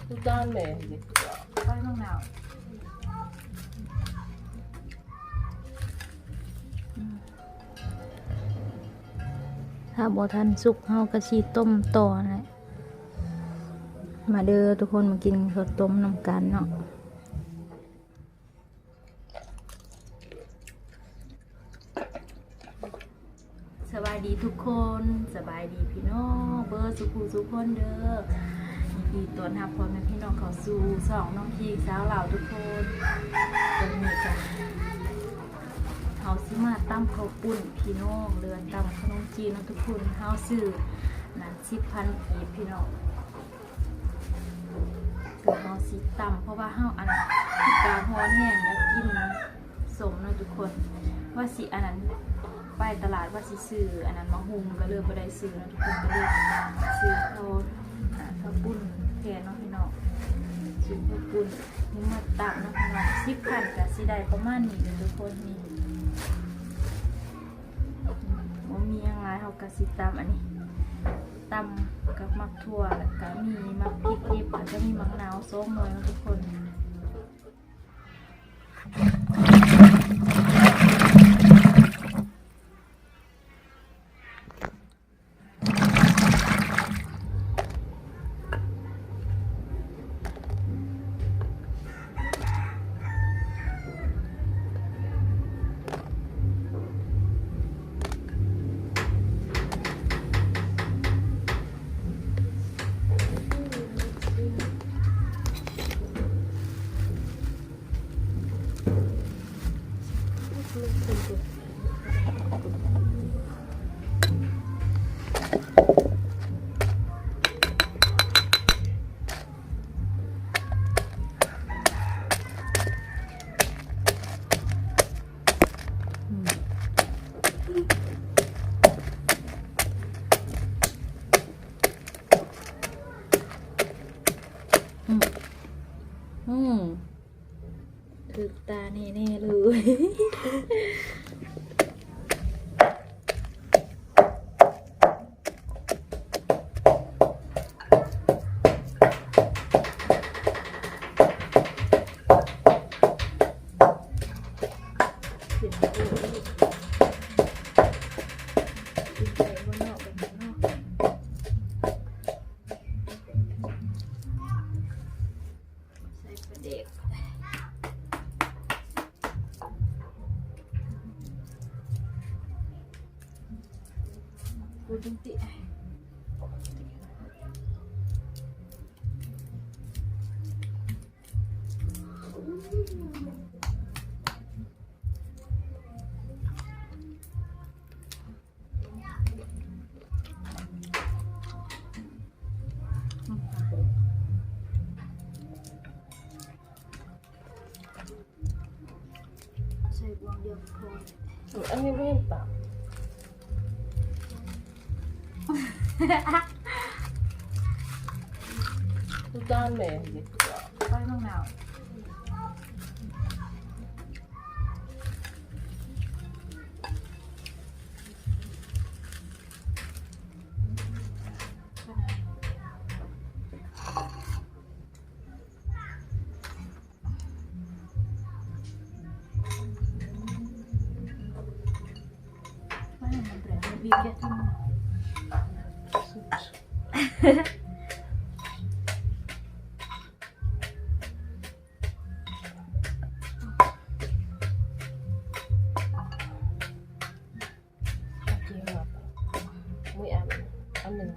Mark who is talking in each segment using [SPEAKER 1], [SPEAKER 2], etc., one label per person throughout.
[SPEAKER 1] 그다음에 이제
[SPEAKER 2] 빨강 나오.ถ้าบ่ทันสุกเฮาก็สิต้มต่อนะมาเด้อทุกคนมากินข้าวต้มนำกันเนาะสบายดีทุกคนสบายดีพี่น้องเบอร์สุขสุขคนเด้อยินดีต้อนรับพ่อแม่พี่น้องเข้าสู่ช่องน้องพีสาวเหล่าทุกคนวันนี้จ้ะเฮาสิมาตำข้าวปุ้นพี่น้องเรือนตำขนมจีนเนาะทุกคนเฮาซื้อนั่น10,000 กีบพี่น้องคือเฮาสิตำเพราะว่าเฮาอันกาฮ้อนแห้งแล้วกินสมเนาะทุกคนว่าสิอันนั้นไปตลาดว่าสิซื้ออันนั้นมาหุงก็เลยบ่ได้ซื้อเนาะทุกคนก็เลยซื้อข้าวปุ้นแทนเนาะพี่น้องซื้อข้าวปุ้นนี่มาตำเนาะพี่น้อง10,000ก็สิได้ประมาณนี้เด้อทุกคนนี่บ่มีหยังหลายเฮาก็สิตำอันนี้ตำกับมักถั่วแล้วก็มีมักพริกดิบแล้วก็มีมักนาว2หน่วยเนาะทุกคนถึกตาแน่ๆเลยพูดจริงใส่บวงเดียวพอ
[SPEAKER 1] 아니 모르겠다. 그다음에 이제
[SPEAKER 2] 빨강 나오. Bigat mo.
[SPEAKER 1] Muy amin. Amin.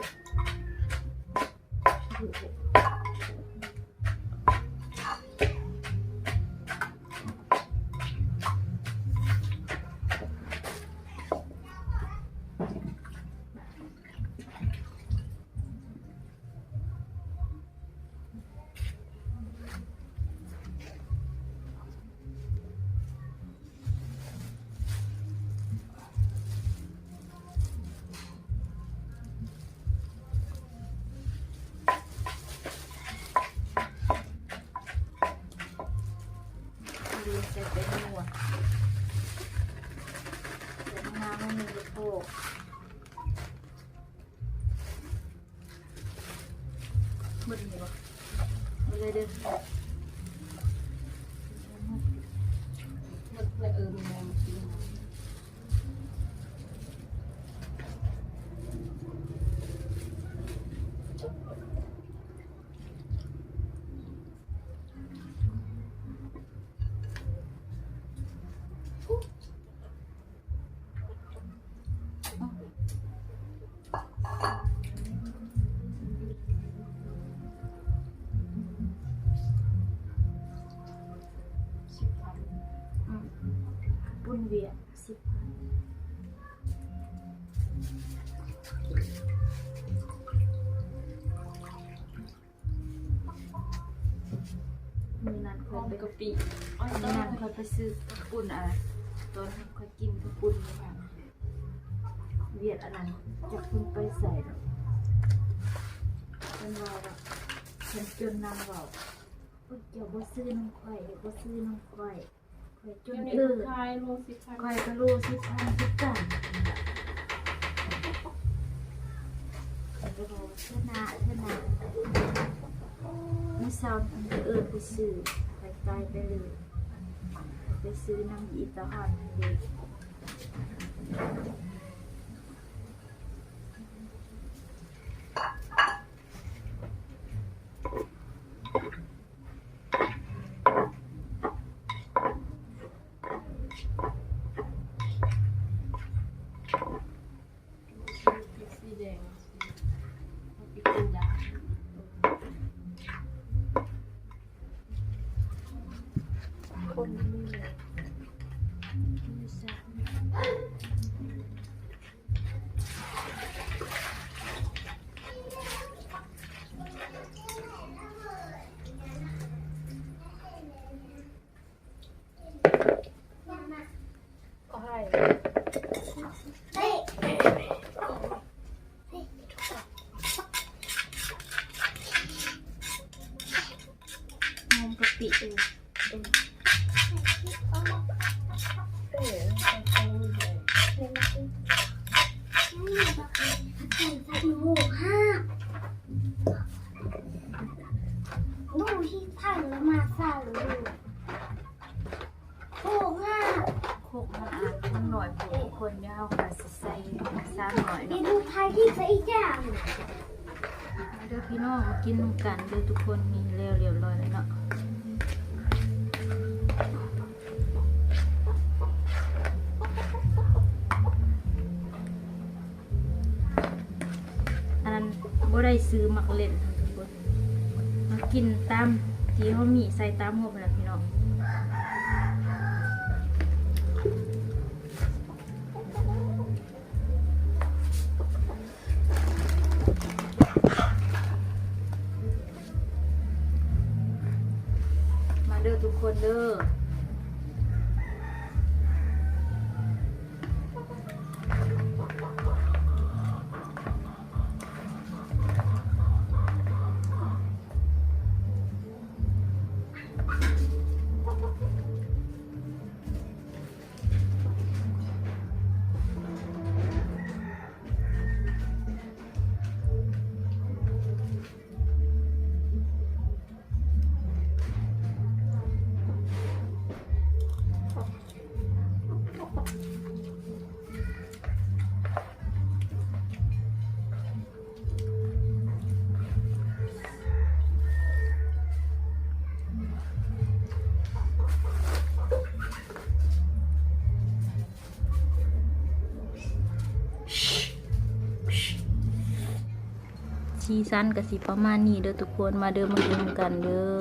[SPEAKER 2] อะไรเด้อ
[SPEAKER 1] มันมีแรงกิน
[SPEAKER 2] ปุ้นเวีย10,000มือนั้นคอยไปกะปิมือนั้นคอยไปซื้อกระปุ้นอะไรตอนคอยกินกระปุ้นนี่ค่ะเวียดอันนั้นจะเพิ่งไปใส่หรอกเป็นว่าแบบฉันจนนางบอกเดี๋ยวบ่ซื้อน้ำข่อยเดี๋ยวบ่ซื้อน้ำข่อยข่อยจน
[SPEAKER 1] คายโลสิคาย
[SPEAKER 2] ข่อยก็รู้10,000คือกันข่อยก็บอกชนะไม่เศร้าอันไปซื้อไปตายไปเลยไปซื้อน้ำอีตาหอนเด็ก
[SPEAKER 1] สีแดงปิดเป็นยาคนนี่เลย
[SPEAKER 2] ไม่ทราบ
[SPEAKER 1] ก็ให้
[SPEAKER 2] มองกะปิ
[SPEAKER 1] เอ๋เอาเลย
[SPEAKER 3] ที่ผ่านแล้วมาสาวเลยโอ้ง่า
[SPEAKER 2] โคกมันหน่อยผู้คนเดียวค่ะสิใส่ซ้ำหน่อย
[SPEAKER 3] ดี
[SPEAKER 2] เนาะ
[SPEAKER 3] ดูไทยที่จะอีกอย่าง
[SPEAKER 2] มาเด้อพี่น้องมากินน้ำกันเด้อทุกคนมีแล้วเรียบร้อยแล้วเนาะอันนั้นบ่ได้ซื้อมักเล่นทุกคนมากินตามที่เขามีใส่ตามหัวไปแล้วพี่น้องมาเด้อทุกคนเด้อซีซั่นกับสีประมาณนี้เด้อทุกคนมาเด้อมาดูกันเด้อ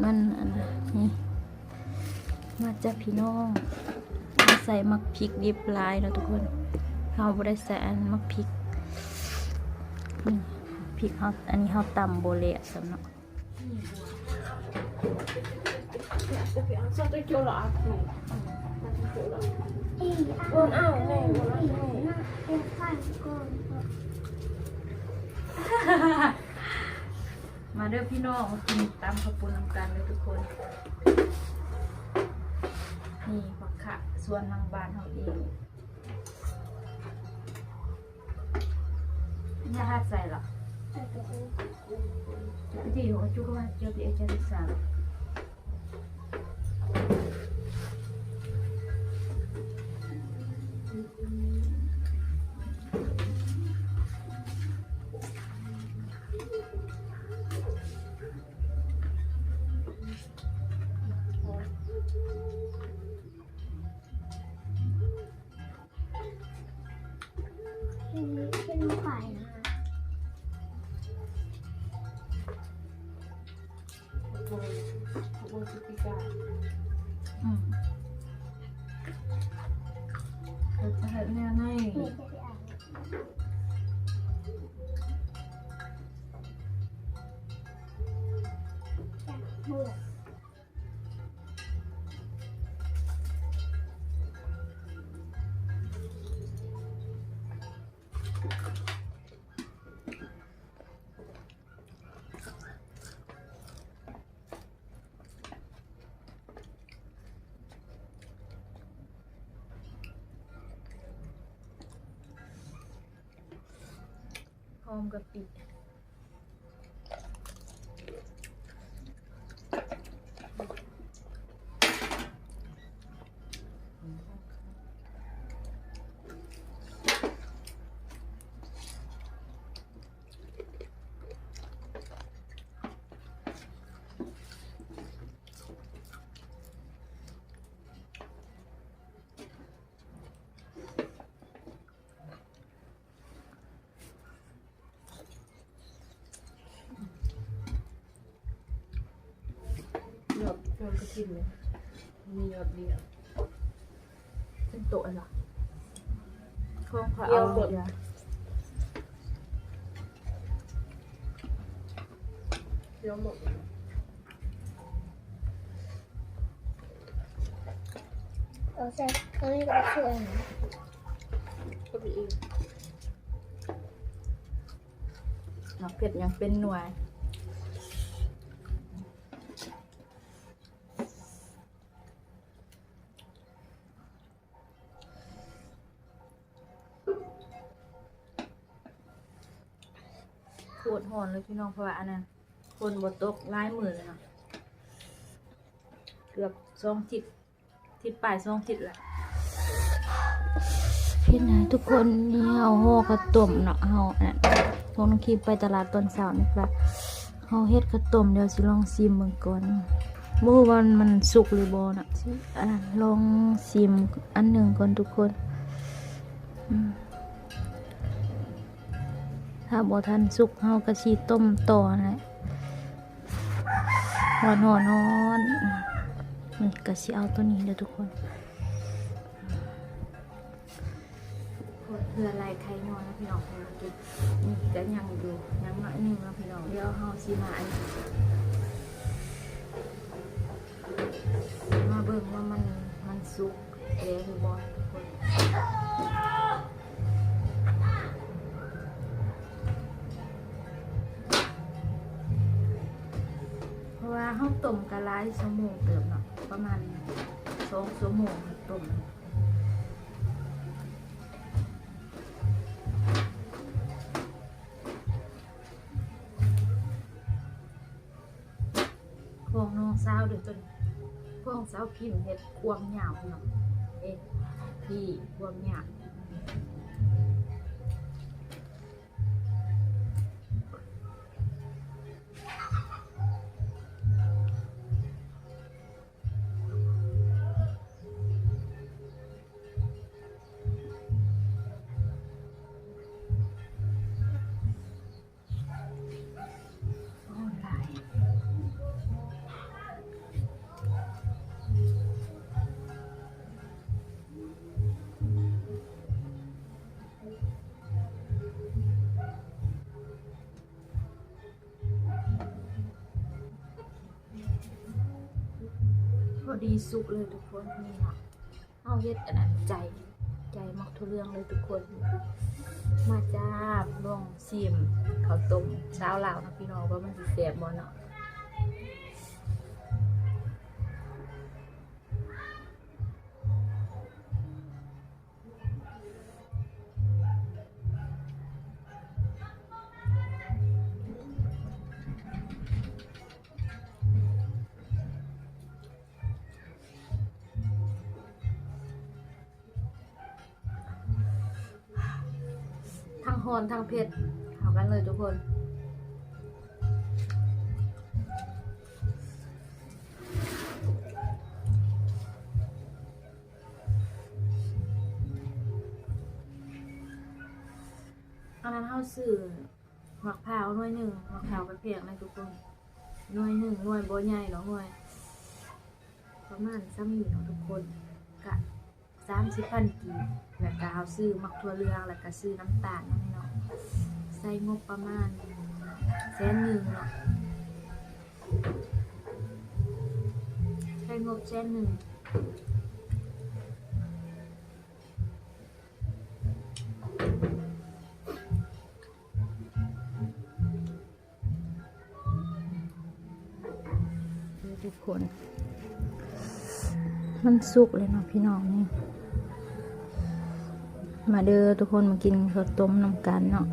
[SPEAKER 2] มันอันนี้มาจากพี่น้องมาใส่มักพริกดิบลายเนาะทุกคนเราไม่ได้ใส่อันมักพริกนี่พริกเขาอันนี้เขาตำโบเละสำเนาะ
[SPEAKER 1] sao tôi kêu là
[SPEAKER 3] buồn ảo này em phải con
[SPEAKER 2] มาเด้อพี่น้องมากินตำข้าวปุ้นน้ำกันเลยทุกคน นี่ผักขะส่วนทางบ้านเขาเองอย่าหัดใส่หรอก
[SPEAKER 3] แต่ก็
[SPEAKER 2] ที่หัวจุกว่าเจอที่เอเจริสาม
[SPEAKER 3] ขึ้นไปนะ
[SPEAKER 1] โบสิติกา
[SPEAKER 2] เราจะเห็นแนวไหน
[SPEAKER 3] เดี๋ยวจะไปอ่านจากหัว
[SPEAKER 2] หอมกะปิ
[SPEAKER 1] หยอดหยอดกระถิ่นเลยมีหยอดเดียว
[SPEAKER 2] เป็นโต๊ะเหรอคงพอเอาเดี๋ยว
[SPEAKER 1] เดี๋ยวหมด
[SPEAKER 3] เราใส่เขาเรียกว่าช่วยนะ
[SPEAKER 1] ก็มีอีก
[SPEAKER 2] น้ำเผ็ดยังเป็นหน่วยโคตรหอนเลยพี่น้องเพราะว่าอันนั้นคนบดตกร้ายมือเลยเนาะเกือบ2 ทิศปลาย2 ทิศแหละพี่นายทุกคนนี่เอาห่อกระต้มเนาะเอาอันนั้นพวกน้องคีไปตลาดตอนเช้านี่ครับเอาเฮ็ดกระต้มเดี๋ยวสิลองชิมเบิ่งก่อนบ่รู้ว่ามันสุกหรือบ่น่ะสิอันนั้นลองชิมอันหนึ่งก่อนทุกคนถ้าบ่ทันสุกเฮาก็สิต้มต่อนะ ร้อนมันก็สิเอาตัวนี้เด้อทุกคนเพื่อลายไข่นอนนะพี่น้องให้เรากินนี่ก็ยังอยู่ยังน้อยหนึงนะพี่น้องเดี๋ยวเฮาสิมาอันนี้มาเบิ่งว่ามันสุกแล้วหรือบ่ทุกคนเพราะว่าเฮาต้มกะหลายชั่วโมงเติมเนาะประมาณ2 ชั่วโมงต้มพวกน้องสาวเดี๋ยวจนพวกน้องสาวพิมพ์เฮ็ดความยาวเนาะพี่ความยาวพอดีสุกเลยทุกคนนี่เนาะเอาเฮ็ดอันนั้นใจมักทุเรื่องเลยทุกคน มาจ้าลองชิมข้าวต้มเช้าลาวนะพี่น้องว่ามันสิแซ่บบ่เนาะ ฮอนทางเผ็ดเข้ากันเลยทุกคนอันนั้นเฮาซื้อมะพร้าวหน่วยหนึ่งมะพร้าวไปเพียงนะทุกคนหน่วยหนึ่งหน่วยบ่ใหญ่หรอกหน่วยประมาณซ้ำนี่เนาะทุกคนกะ30,000 กีบแล้วก็เอาซื้อมักถั่วเหลืองแล้วก็ซื้อน้ำตาลเนาะพี่น้องใส่งบประมาณ100,000เนาะใช้งบ100,000ทุกคนมันสุกเลยเนาะพี่น้องนี่มาเด้อทุกคนมากินข้าวต้มน้ำกันเนาะ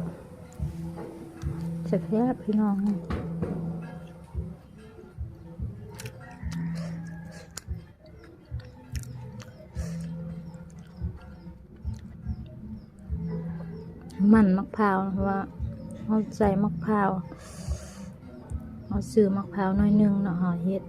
[SPEAKER 2] แซ่บๆพี่น้องมันมะพร้าวเพราะว่าเอาใส่มะพร้าวเอาซื้อมะพร้าวหน่อยนึงเนาะห่อเฮ็ด